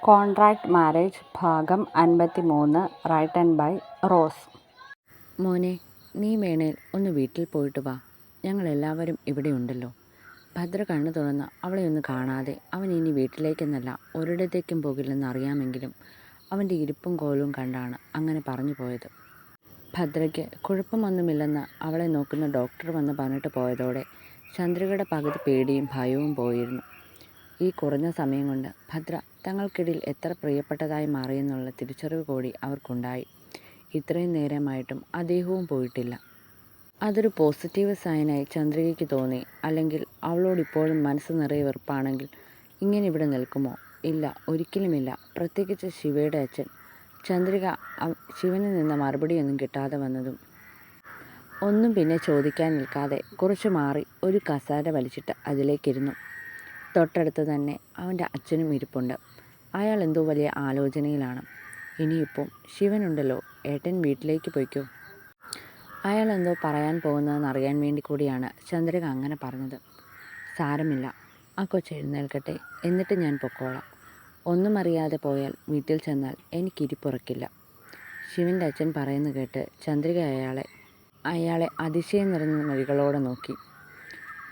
Contract marriage ഭാഗം 53 written by rose. മോനെ, നീ വേണേൽ ഒന്ന് വീട്ടിൽ പോയിട്ട് വാ. ഞങ്ങളെല്ലാവരും ഇവിടെയുണ്ടല്ലോ. ഭദ്ര കണ്ണു തുറന്ന് അവളെ ഒന്ന് കാണാതെ അവൻ ഇനി വീട്ടിലേക്കെന്നല്ല ഒരിടത്തേക്കും പോകില്ലെന്ന് അറിയാമെങ്കിലും അവൻ്റെ ഇരിപ്പും കോലും കണ്ടാണ് അങ്ങനെ പറഞ്ഞു പോയത്. ഭദ്രയ്ക്ക് കുഴപ്പമൊന്നുമില്ലെന്ന് അവളെ നോക്കുന്ന ഡോക്ടർ വന്ന് പറഞ്ഞിട്ട് പോയതോടെ ചന്ദ്രികയുടെ പകുതി പേടിയും ഭയവും പോയിരുന്നു. ഈ കുറഞ്ഞ സമയം കൊണ്ട് ഭദ്ര തങ്ങൾക്കിടയിൽ എത്ര പ്രിയപ്പെട്ടതായി മാറിയെന്നുള്ള തിരിച്ചറിവ് കൂടി അവർക്കുണ്ടായി. ഇത്രയും നേരമായിട്ടും അദ്ദേഹവും പോയിട്ടില്ല. അതൊരു പോസിറ്റീവ് സൈനായി ചന്ദ്രികയ്ക്ക് തോന്നി. അല്ലെങ്കിൽ അവളോടിപ്പോഴും മനസ്സ് നിറയെ വെറുപ്പാണെങ്കിൽ ഇങ്ങനെ ഇവിടെ നിൽക്കുമോ? ഇല്ല, ഒരിക്കലുമില്ല. പ്രത്യേകിച്ച് ശിവയുടെ അച്ഛൻ. ചന്ദ്രിക ശിവനിൽ നിന്ന് മറുപടിയൊന്നും കിട്ടാതെ വന്നതും ഒന്നും പിന്നെ ചോദിക്കാൻ നിൽക്കാതെ കുറച്ചു മാറി ഒരു കസേര വലിച്ചിട്ട് അതിലേക്കിരുന്നു. തൊട്ടടുത്ത് തന്നെ അവൻ്റെ അച്ഛനും ഇരിപ്പുണ്ട്. അയാൾ എന്തോ വലിയ ആലോചനയിലാണ്. ഇനിയിപ്പം ശിവനുണ്ടല്ലോ, ഏട്ടൻ വീട്ടിലേക്ക് പോയിക്കോ. അയാൾ എന്തോ പറയാൻ പോകുന്നതെന്ന് അറിയാൻ വേണ്ടി കൂടിയാണ് ചന്ദ്രിക അങ്ങനെ പറഞ്ഞത്. സാരമില്ല, ആ കൊച്ച് എഴുന്നേൽക്കട്ടെ, എന്നിട്ട് ഞാൻ പൊക്കോളാം. ഒന്നും അറിയാതെ പോയാൽ വീട്ടിൽ ചെന്നാൽ എനിക്കിരിപ്പുറക്കില്ല. ശിവൻ്റെ അച്ഛൻ പറയുന്നത് കേട്ട് ചന്ദ്രിക അയാളെ അതിശയം നിറഞ്ഞ മൊഴികളോടെ നോക്കി.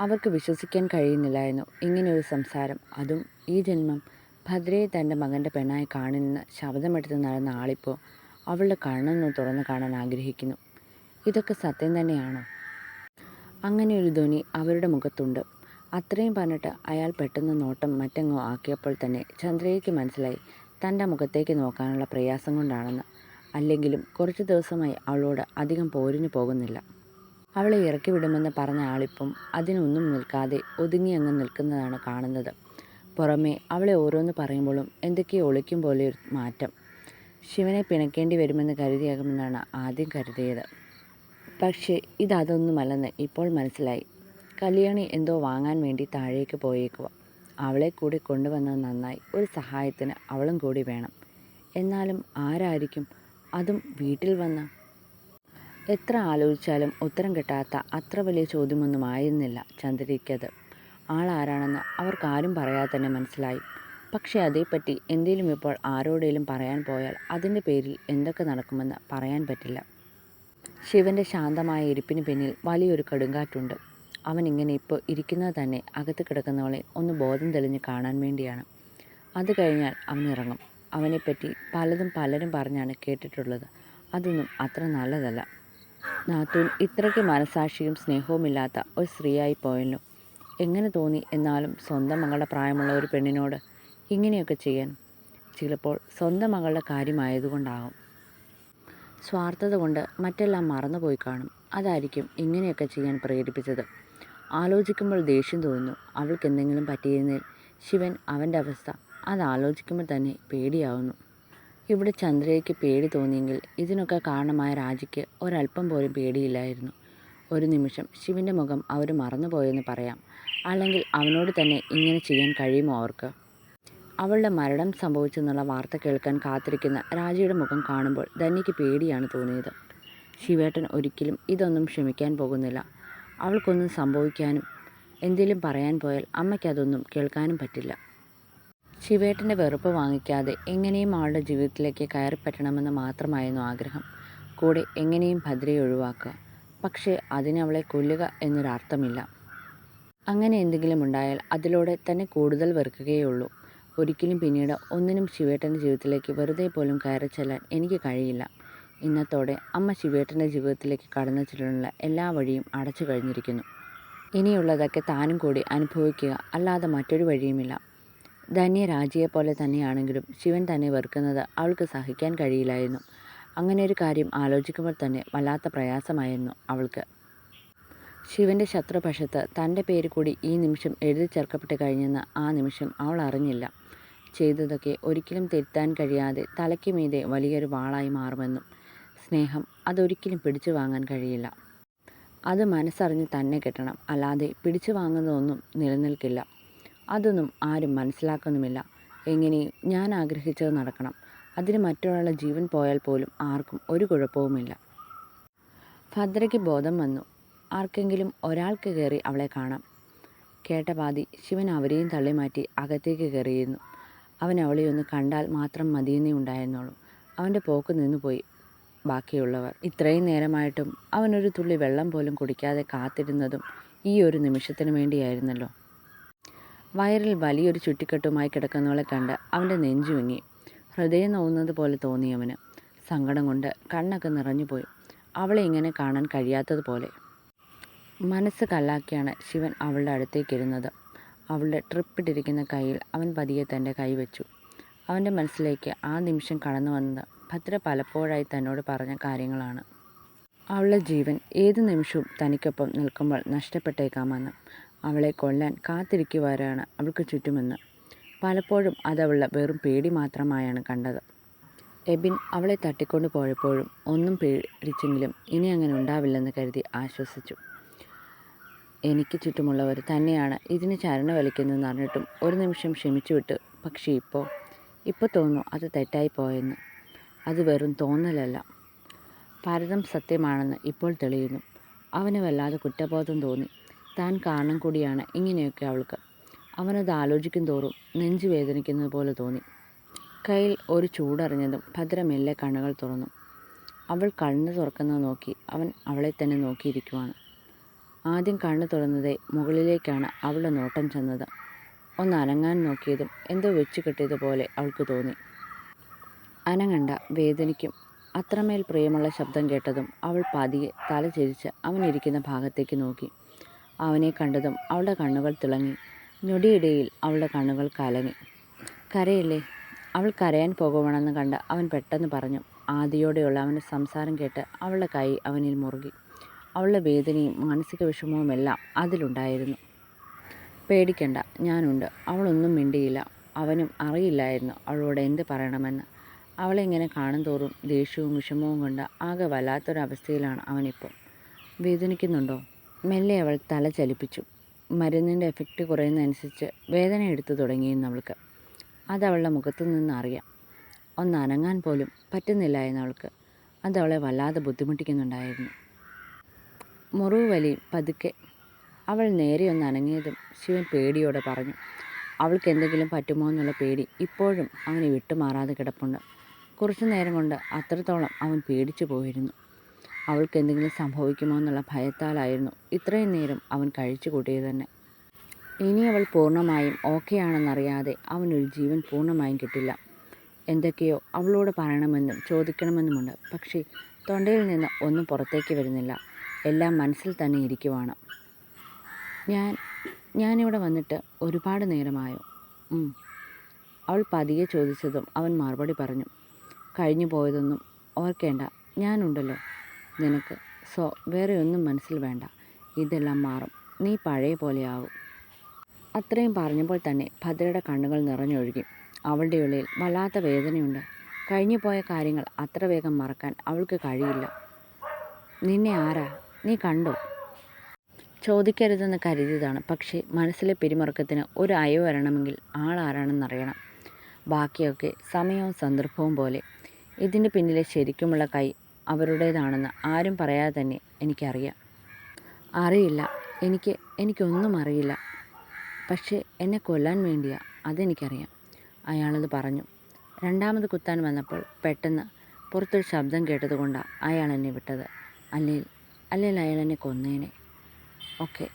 അവർക്ക് വിശ്വസിക്കാൻ കഴിയുന്നില്ലായിരുന്നു ഇങ്ങനെയൊരു സംസാരം. അതും ഈ ജന്മം ഭദ്രയെ തൻ്റെ മകൻ്റെ പെണ്ണായി കാണില്ലെന്ന് ശബ്ദമെടുത്ത് നടന്ന ആളിപ്പോൾ അവളുടെ കണ്ണൊന്ന് തുറന്നു കാണാൻ ആഗ്രഹിക്കുന്നു. ഇതൊക്കെ സത്യം തന്നെയാണോ? അങ്ങനെയൊരു ധ്വനി അവരുടെ മുഖത്തുണ്ട്. അത്രയും പറഞ്ഞിട്ട് അയാൾ പെട്ടെന്ന് നോട്ടം മറ്റെങ്ങോ ആക്കിയപ്പോൾ തന്നെ ചന്ദ്രയ്ക്ക് മനസ്സിലായി തൻ്റെ മുഖത്തേക്ക് നോക്കാനുള്ള പ്രയാസം കൊണ്ടാണെന്ന്. അല്ലെങ്കിലും കുറച്ച് ദിവസമായി അവളോട് അധികം പോരിഞ്ഞു പോകുന്നില്ല. അവളെ ഇറക്കി വിടുമെന്ന് പറഞ്ഞ ആളിപ്പം അതിനൊന്നും നിൽക്കാതെ ഒതുങ്ങി അങ്ങ് നിൽക്കുന്നതാണ് കാണുന്നത്. പുറമേ അവളെ ഓരോന്ന് പറയുമ്പോഴും എന്തൊക്കെയോ ഒളിക്കും പോലെ ഒരു മാറ്റം. ശിവനെ പിണക്കേണ്ടി വരുമെന്ന് കരുതിയാകുമെന്നാണ് ആദ്യം കരുതിയത്. പക്ഷേ ഇതൊന്നുമല്ലെന്ന് ഇപ്പോൾ മനസ്സിലായി. കല്യാണി എന്തോ വാങ്ങാൻ വേണ്ടി താഴേക്ക് പോയേക്കുക. അവളെ കൂടി കൊണ്ടുവന്നത് നന്നായി. ഒരു സഹായത്തിന് അവളും കൂടി വേണം. എന്നാലും ആരായിരിക്കും? അതും വീട്ടിൽ വന്ന്? എത്ര ആലോചിച്ചാലും ഉത്തരം കിട്ടാത്ത അത്ര വലിയ ചോദ്യമൊന്നും ആയിരുന്നില്ല ചന്ദ്രികയ്ക്കത്. ആളാരാണെന്ന് അവർക്കാരും പറയാതെ തന്നെ മനസ്സിലായി. പക്ഷേ അതേപ്പറ്റി എന്തെങ്കിലും ഇപ്പോൾ ആരോടെങ്കിലും പറയാൻ പോയാൽ അതിൻ്റെ പേരിൽ എന്തൊക്കെ നടക്കുമെന്ന് പറയാൻ പറ്റില്ല. ശിവൻ്റെ ശാന്തമായ ഇരിപ്പിന് പിന്നിൽ വലിയൊരു കൊടുങ്കാറ്റുണ്ട്. അവൻ ഇങ്ങനെ ഇപ്പോൾ ഇരിക്കുന്നത് തന്നെ അകത്ത് കിടക്കുന്നവളെ ഒന്ന് ബോധം തെളിഞ്ഞ് കാണാൻ വേണ്ടിയാണ്. അത് കഴിഞ്ഞാൽ അവൻ ഇറങ്ങും. അവനെപ്പറ്റി പലരും പറഞ്ഞാണ് കേട്ടിട്ടുള്ളത്. അതൊന്നും അത്ര നല്ലതല്ല. നാത്തൂൻ ഇത്രയ്ക്ക് മനസാക്ഷിയും സ്നേഹവുമില്ലാത്ത ഒരു സ്ത്രീയായി പോയല്ലോ. എങ്ങനെ തോന്നി എന്നാലും സ്വന്തം മകളുടെ പ്രായമുള്ള ഒരു പെണ്ണിനോട് ഇങ്ങനെയൊക്കെ ചെയ്യാൻ? ചിലപ്പോൾ സ്വന്തം മകളുടെ കാര്യമായതുകൊണ്ടാകും. സ്വാർത്ഥത കൊണ്ട് മറ്റെല്ലാം മറന്നുപോയി കാണും. അതായിരിക്കും ഇങ്ങനെയൊക്കെ ചെയ്യാൻ പ്രേരിപ്പിച്ചത്. ആലോചിക്കുമ്പോൾ ദേഷ്യം തോന്നുന്നു. അവൾക്ക് എന്തെങ്കിലും പറ്റിയിരുന്നേൽ ശിവൻ അവൻ്റെ അവസ്ഥ അതാലോചിക്കുമ്പോൾ തന്നെ പേടിയാവുന്നു. ഇവിടെ ചന്ദ്രയ്ക്ക് പേടി തോന്നിയെങ്കിൽ ഇതിനൊക്കെ കാരണമായ രാജിക്ക് ഒരല്പം പോലും പേടിയില്ലായിരുന്നു. ഒരു നിമിഷം ശിവൻ്റെ മുഖം അവർ മറന്നുപോയെന്ന് പറയാം. അല്ലെങ്കിൽ അവനോട് തന്നെ ഇങ്ങനെ ചെയ്യാൻ കഴിയുമോ അവർക്ക്? അവളുടെ മരണം സംഭവിച്ചെന്നുള്ള വാർത്ത കേൾക്കാൻ കാത്തിരിക്കുന്ന രാജിയുടെ മുഖം കാണുമ്പോൾ ധന്യയ്ക്ക് പേടിയാണ് തോന്നിയത്. ശിവേട്ടൻ ഒരിക്കലും ഇതൊന്നും ക്ഷമിക്കാൻ പോകുന്നില്ല. അവൾക്കൊന്നും സംഭവിക്കാനും എന്തെങ്കിലും പറയാൻ പോയാൽ അമ്മയ്ക്കതൊന്നും കേൾക്കാനും പറ്റില്ല. ശിവേട്ടൻ്റെ വെറുപ്പ് വാങ്ങിക്കാതെ എങ്ങനെയും അവളുടെ ജീവിതത്തിലേക്ക് കയറിപ്പറ്റണമെന്ന് മാത്രമായിരുന്നു ആഗ്രഹം. കൂടെ എങ്ങനെയും ഭദ്രയെ ഒഴിവാക്കുക. പക്ഷേ അതിന് അവളെ കൊല്ലുക എന്നൊരർത്ഥമില്ല. അങ്ങനെ എന്തെങ്കിലും ഉണ്ടായാൽ അതിലൂടെ തന്നെ കൂടുതൽ വെറുക്കുകയുള്ളൂ. ഒരിക്കലും പിന്നീട് ഒന്നിനും ശിവേട്ടൻ്റെ ജീവിതത്തിലേക്ക് വെറുതെ പോലും കയറി ചെല്ലാൻ എനിക്ക് കഴിയില്ല. ഇന്നത്തോടെ അമ്മ ശിവേട്ടൻ്റെ ജീവിതത്തിലേക്ക് കടന്നു ചെല്ലാനുള്ള എല്ലാ വഴിയും അടച്ചു കഴിഞ്ഞിരിക്കുന്നു. ഇനിയുള്ളതൊക്കെ താനും കൂടി അനുഭവിക്കുക, അല്ലാതെ മറ്റൊരു വഴിയുമില്ല. ധന്യ രാജിയെപ്പോലെ തന്നെയാണെങ്കിലും ശിവൻ തന്നെ വെറുക്കുന്നത് അവൾക്ക് സഹിക്കാൻ കഴിയില്ലായിരുന്നു. അങ്ങനെ ഒരു കാര്യം ആലോചിക്കുമ്പോൾ തന്നെ വല്ലാത്ത പ്രയാസമായിരുന്നു അവൾക്ക്. ശിവൻ്റെ ശത്രുപക്ഷത്ത് തൻ്റെ പേര് കൂടി ഈ നിമിഷം എഴുതി ചേർക്കപ്പെട്ട് കഴിഞ്ഞെന്ന് ആ നിമിഷം അവൾ അറിഞ്ഞില്ല. ചെയ്തതൊക്കെ ഒരിക്കലും തിരുത്താൻ കഴിയാതെ തലയ്ക്ക് മീതെ വലിയൊരു വാളായി മാറുമെന്നും. സ്നേഹം അതൊരിക്കലും പിടിച്ചു വാങ്ങാൻ കഴിയില്ല. അത് മനസ്സറിഞ്ഞ് തന്നെ കിട്ടണം. അല്ലാതെ പിടിച്ചു വാങ്ങുന്നതൊന്നും നിലനിൽക്കില്ല. അതൊന്നും ആരും മനസ്സിലാക്കുന്നുമില്ല. എങ്ങനെയും ഞാൻ ആഗ്രഹിച്ചത് നടക്കണം. അതിന് മറ്റൊരാളുടെ ജീവൻ പോയാൽ പോലും ആർക്കും ഒരു കുഴപ്പവുമില്ല. ഭദ്രയ്ക്ക് ബോധം വന്നു. ആർക്കെങ്കിലും ഒരാൾക്ക് കയറി അവളെ കാണാം. കേട്ട പാതി ശിവൻ അവരെയും തള്ളിമാറ്റി അകത്തേക്ക് കയറിയിരുന്നു. അവൻ അവളെ ഒന്ന് കണ്ടാൽ മാത്രം മതിയെന്നേ ഉണ്ടായിരുന്നുള്ളൂ. അവൻ്റെ പോക്ക് നിന്നുപോയി. ബാക്കിയുള്ളവർ ഇത്രയും നേരമായിട്ടും അവനൊരു തുള്ളി വെള്ളം പോലും കുടിക്കാതെ കാത്തിരുന്നതും ഈ ഒരു നിമിഷത്തിന് വേണ്ടിയായിരുന്നല്ലോ. വയറിൽ വലിയൊരു ചുറ്റിക്കെട്ടുമായി കിടക്കുന്നവളെ കണ്ട് അവൻ്റെ നെഞ്ചു വിങ്ങി. ഹൃദയം നോവുന്നത് പോലെ തോന്നി അവന്. സങ്കടം കൊണ്ട് കണ്ണൊക്കെ നിറഞ്ഞുപോയി. അവളെ ഇങ്ങനെ കാണാൻ കഴിയാത്തതുപോലെ. മനസ്സ് കല്ലാക്കിയാണ് ശിവൻ അവളുടെ അടുത്തേക്കിരുന്നത്. അവളുടെ ട്രിപ്പിട്ടിരിക്കുന്ന കയ്യിൽ അവൻ പതിയെ തൻ്റെ കൈ വെച്ചു. അവൻ്റെ മനസ്സിലേക്ക് ആ നിമിഷം കടന്നു വന്നത് ഭദ്ര പലപ്പോഴായി തന്നോട് പറഞ്ഞ കാര്യങ്ങളാണ്. അവളുടെ ജീവൻ ഏതു നിമിഷവും തനിക്കൊപ്പം നിൽക്കുമ്പോൾ നഷ്ടപ്പെട്ടേക്കാമെന്ന്. അവളെ കൊല്ലാൻ കാത്തിരിക്കുവാരാണ് അവൾക്ക് ചുറ്റുമെന്ന്. പലപ്പോഴും അതവളുടെ വെറും പേടി മാത്രമായാണ് കണ്ടത്. എബിൻ അവളെ തട്ടിക്കൊണ്ട് പോയപ്പോഴും ഒന്നും പേടിച്ചെങ്കിലും ഇനി അങ്ങനെ ഉണ്ടാവില്ലെന്ന് കരുതി ആശ്വസിച്ചു. എനിക്ക് ചുറ്റുമുള്ളവർ തന്നെയാണ് ഇതിന് ചരണ വലിക്കുന്നതെന്ന് അറിഞ്ഞിട്ടും ഒരു നിമിഷം ക്ഷമിച്ചു വിട്ടു. പക്ഷേ ഇപ്പോൾ തോന്നുന്നു അത് തെറ്റായിപ്പോയെന്ന്. അത് വെറും തോന്നലല്ല, പരതം സത്യമാണെന്ന് ഇപ്പോൾ തെളിയുന്നു. അവന് വല്ലാതെ കുറ്റബോധം തോന്നി. താൻ കാരണം കൂടിയാണ് ഇങ്ങനെയൊക്കെ അവൾക്ക്. അവനത് ആലോചിക്കും തോറും നെഞ്ചു വേദനിക്കുന്നത് പോലെ തോന്നി. കയ്യിൽ ഒരു ചൂടറിഞ്ഞതും ഭദ്ര മെല്ലെ കണ്ണുകൾ തുറന്നു. അവൾ കണ്ണ് തുറക്കുന്നത് നോക്കി അവൻ അവളെ തന്നെ നോക്കിയിരിക്കുവാണ്. ആദ്യം കണ്ണ് തുറന്നതേ മുകളിലേക്കാണ് അവളുടെ നോട്ടം ചെന്നത്. ഒന്ന് അനങ്ങാൻ നോക്കിയതും എന്തോ വെച്ചു കെട്ടിയതുപോലെ അവൾക്ക് തോന്നി. അനങ്ങണ്ട, വേദനിക്കും. അത്രമേൽ പ്രിയമുള്ള ശബ്ദം കേട്ടതും അവൾ പതിയെ തല ചെരിച്ച് അവനിരിക്കുന്ന ഭാഗത്തേക്ക് നോക്കി. അവനെ കണ്ടതും അവളുടെ കണ്ണുകൾ തിളങ്ങി. ഞൊടിയിടയിൽ അവളുടെ കണ്ണുകൾ കലങ്ങി. കരയില്ലേ? അവൾ കരയാൻ പോകുവാണെന്ന് കണ്ട് അവൻ പെട്ടെന്ന് പറഞ്ഞു. ആദിയോടെയുള്ള അവൻ്റെ സംസാരം കേട്ട് അവളുടെ കൈ അവനിൽ മുറുകി. അവളുടെ വേദനയും മാനസിക വിഷമവുമെല്ലാം അതിലുണ്ടായിരുന്നു. പേടിക്കണ്ട, ഞാനുണ്ട്. അവളൊന്നും മിണ്ടിയില്ല. അവനും അറിയില്ലായിരുന്നു അവളോട് എന്ത് പറയണമെന്ന്. അവളെ ഇങ്ങനെ കാണും തോറും ദേഷ്യവും വിഷമവും കൊണ്ട് ആകെ വല്ലാത്തൊരവസ്ഥയിലാണ് അവനിപ്പോൾ. വേദനിക്കുന്നുണ്ടോ? മെല്ലെ അവൾ തല ചലിപ്പിച്ചു. മരുന്നിൻ്റെ എഫക്റ്റ് കുറയുന്നതനുസരിച്ച് വേദന എടുത്തു തുടങ്ങിയെന്ന് അവൾക്ക്. അതവളുടെ മുഖത്തു നിന്ന് അറിയാം. ഒന്ന് അനങ്ങാൻ പോലും പറ്റുന്നില്ല എന്നവൾക്ക്. അതവളെ വല്ലാതെ ബുദ്ധിമുട്ടിക്കുന്നുണ്ടായിരുന്നു. മുറിവ് വലി പതുക്കെ. അവൾ നേരെ ഒന്ന് അനങ്ങിയതും ശിവൻ പേടിയോടെ പറഞ്ഞു. അവൾക്ക് എന്തെങ്കിലും പറ്റുമോ എന്നുള്ള പേടി ഇപ്പോഴും അവനെ വിട്ടുമാറാതെ കിടപ്പുണ്ട്. കുറച്ചു നേരം കൊണ്ട് അത്രത്തോളം അവൻ പേടിച്ചു പോയിരുന്നു. അവൾക്ക് എന്തെങ്കിലും സംഭവിക്കുമോ എന്നുള്ള ഭയത്താലായിരുന്നു ഇത്രയും നേരം അവൻ കഴിച്ചു കൂട്ടിയത് തന്നെ. ഇനി അവൾ പൂർണ്ണമായും ഓക്കെ ആണെന്നറിയാതെ അവനൊരു ജീവൻ പൂർണ്ണമായും കിട്ടില്ല. എന്തൊക്കെയോ അവളോട് പറയണമെന്നും ചോദിക്കണമെന്നുമുണ്ട്. പക്ഷേ തൊണ്ടയിൽ നിന്ന് ഒന്നും പുറത്തേക്ക് വരുന്നില്ല. എല്ലാം മനസ്സിൽ തന്നെ ഇരിക്കുവാണ്. ഞാനിവിടെ വന്നിട്ട് ഒരുപാട് നേരമായോ? അവൾ പതിയെ ചോദിച്ചതും അവൻ മറുപടി പറഞ്ഞു. കഴിഞ്ഞു പോയതൊന്നും ഓർക്കേണ്ട, ഞാനുണ്ടല്ലോ നിനക്ക്. വേറെ ഒന്നും മനസ്സിൽ വേണ്ട. ഇതെല്ലാം മാറും. നീ പഴയ പോലെയാവും. അത്രയും പറഞ്ഞപ്പോൾ തന്നെ ഭദ്രയുടെ കണ്ണുകൾ നിറഞ്ഞൊഴുകി. അവളുടെ ഉള്ളിൽ വല്ലാത്ത വേദനയുണ്ട്. കഴിഞ്ഞു പോയ കാര്യങ്ങൾ അത്ര വേഗം മറക്കാൻ അവൾക്ക് കഴിയില്ല. നിന്നെ ആരാ? നീ കണ്ടോ? ചോദിക്കരുതെന്ന് കരുതിയതാണ്. പക്ഷേ മനസ്സിലെ പിരിമുറുക്കത്തിന് ഒരു അയവ് വരണമെങ്കിൽ ആളാരാണെന്നറിയണം. ബാക്കിയൊക്കെ സമയവും സന്ദർഭവും പോലെ. ഇതിൻ്റെ പിന്നിലെ ശരിക്കുമുള്ള കൈ അവരുടേതാണെന്ന് ആരും പറയാതെ തന്നെ എനിക്കറിയാം. അറിയില്ല, എനിക്കൊന്നും അറിയില്ല. പക്ഷേ എന്നെ കൊല്ലാൻ വേണ്ടിയാ, അതെനിക്കറിയാം. അയാളത് പറഞ്ഞു. രണ്ടാമത് കുത്താൻ വന്നപ്പോൾ പെട്ടെന്ന് പുറത്തൊരു ശബ്ദം കേട്ടതുകൊണ്ടാണ് അയാൾ എന്നെ വിട്ടത്. അല്ലെങ്കിൽ അയാൾ എന്നെ കൊന്നേനെ. ഓക്കെ.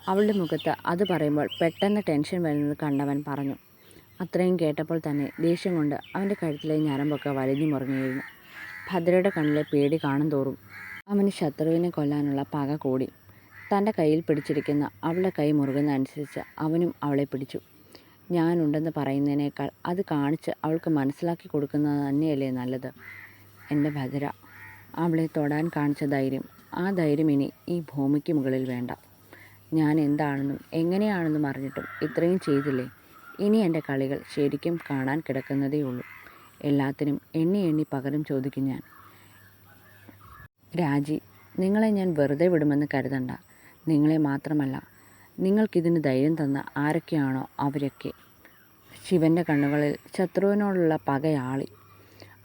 അവളുടെ മുഖത്ത് അത് പറയുമ്പോൾ പെട്ടെന്ന് ടെൻഷൻ വരുന്നത് കണ്ടവൻ പറഞ്ഞു. അത്രയും കേട്ടപ്പോൾ തന്നെ ദേഷ്യം കൊണ്ട് അവൻ്റെ കഴുത്തിലെ ഞരമ്പൊക്കെ വലിഞ്ഞു മുറിഞ്ഞിരുന്നു. ഭദ്രയുടെ കണ്ണിലെ പേടി കാണും തോറും അവന് ശത്രുവിനെ കൊല്ലാനുള്ള പക കൂടി. തൻ്റെ കയ്യിൽ പിടിച്ചിരിക്കുന്ന അവളുടെ കൈ മുറുകുന്നതനുസരിച്ച് അവനും അവളെ പിടിച്ചു. ഞാനുണ്ടെന്ന് പറയുന്നതിനേക്കാൾ അത് കാണിച്ച് അവൾക്ക് മനസ്സിലാക്കി കൊടുക്കുന്നത് തന്നെയല്ലേ നല്ലത്. എൻ്റെ ഭദ്ര. അവളെ തൊടാൻ കാണിച്ച ധൈര്യം, ആ ധൈര്യം ഇനി ഈ ഭൂമിക്ക് മുകളിൽ വേണ്ട. ഞാൻ എന്താണെന്നും എങ്ങനെയാണെന്നും അറിഞ്ഞിട്ടും ഇത്രയും ചെയ്തില്ലേ. ഇനി എൻ്റെ കളികൾ ശരിക്കും കാണാൻ കിടക്കുന്നതേ ഉള്ളൂ. എല്ലാത്തിനും എണ്ണി എണ്ണി പകരം ചോദിക്കും ഞാൻ. രാജി, നിങ്ങളെ ഞാൻ വെറുതെ വിടുമെന്ന് കരുതണ്ട. നിങ്ങളെ മാത്രമല്ല, നിങ്ങൾക്കിതിന് ധൈര്യം തന്ന ആരൊക്കെയാണോ അവരൊക്കെ. ശിവൻ്റെ കണ്ണുകളിൽ ശത്രുവിനോടുള്ള പകയാളി.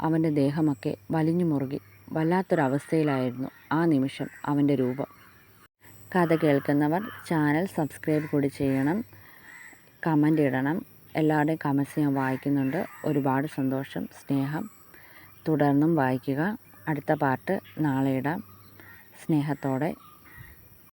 അവൻ്റെ ദേഹമൊക്കെ വലിഞ്ഞു മുറുകി. വല്ലാത്തൊരവസ്ഥയിലായിരുന്നു ആ നിമിഷം അവൻ്റെ രൂപം. കഥ കേൾക്കുന്നവർ ചാനൽ സബ്സ്ക്രൈബ് കൂടി ചെയ്യണം, കമൻ്റ് ഇടണം. എല്ലാവരുടെയും കമൻസ് ഞാൻ വായിക്കുന്നുണ്ട്. ഒരുപാട് സന്തോഷം, സ്നേഹം. തുടർന്നും വായിക്കുക. അടുത്ത പാർട്ട് നാളെ ഇടാം. സ്നേഹത്തോടെ